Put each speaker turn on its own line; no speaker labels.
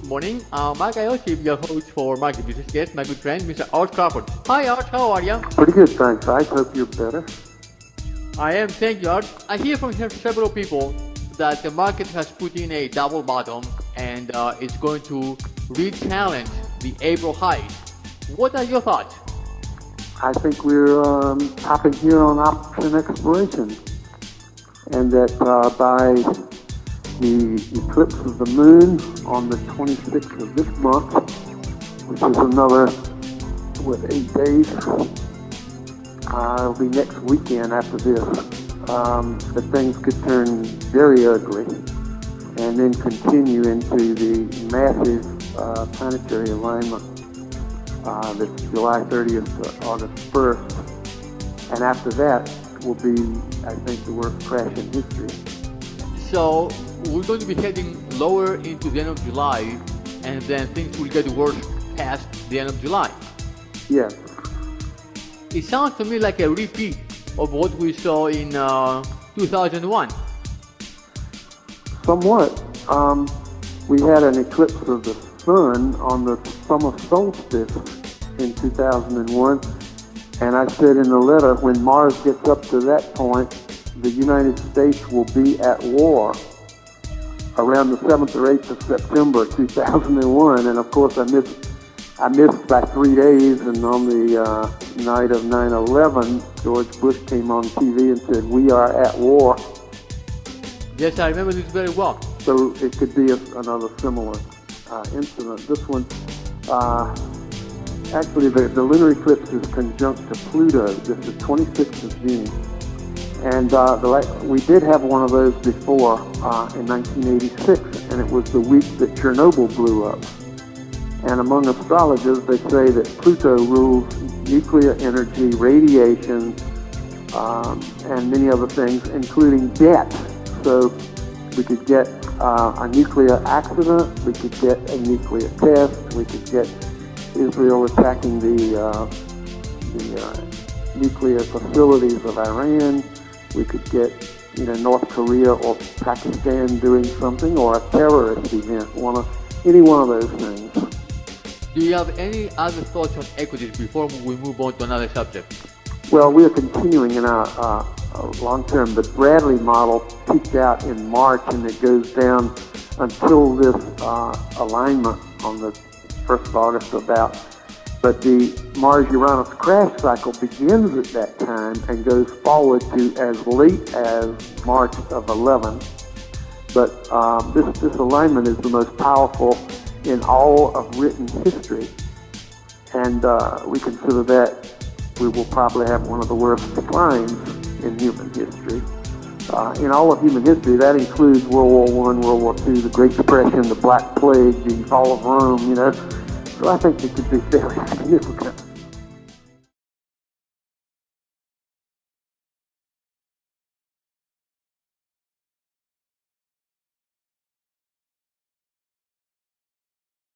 morning. Mark Ayoshi, your host for Market Business Guest, my good friend, Mr. Arch Crawford. Hi, Arch. How are you?
Pretty good, thanks. I hope you're better.
I am. Thank you, Arch. I hear from several people that the market has put in a double bottom and it's going to re-challenge the April highs. What are your thoughts?
I think we're topping here on option expiration, and that by the eclipse of the moon on the 26th of this month, which is another, 8 days, it'll be next weekend after this, that things could turn very ugly and then continue into the massive planetary alignment that's July 30th to August 1st. And after that will be, I think, the worst crash in history.
So we're going to be heading lower into the end of July, and then things will get worse past the end of July.
Yes.
It sounds to me like a repeat of what we saw in 2001.
Somewhat. We had an eclipse of the sun on the summer solstice in 2001, and I said in the letter, when Mars gets up to that point, the United States will be at war around the 7th or 8th of September 2001, and of course I missed by 3 days, and on the night of 9/11, George Bush came on TV and said, "We are at war."
Yes, I remember this very well.
So it could be another similar incident. This one, actually the lunar eclipse is conjunct to Pluto. This is 26th of June. And we did have one of those before in 1986, and it was the week that Chernobyl blew up. And among astrologers, they say that Pluto rules nuclear energy, radiation, and many other things, including death. So we could get a nuclear accident, we could get a nuclear test, we could get Israel attacking the nuclear facilities of Iran, we could get North Korea or Pakistan doing something, or a terrorist event, any one of those things.
Do you have any other thoughts on equities before we move on to another subject?
Well, we are continuing in our long-term. The Bradley model peaked out in March, and it goes down until this alignment on the 1st of August about. But the Mars-Uranus crash cycle begins at that time and goes forward to as late as March of 11. But this alignment is the most powerful in all of written history, and we consider that we will probably have one of the worst declines in human history. In all of human history, that includes World War I, World War II, the Great Depression, the Black Plague, the fall of Rome, So I think it could be very significant.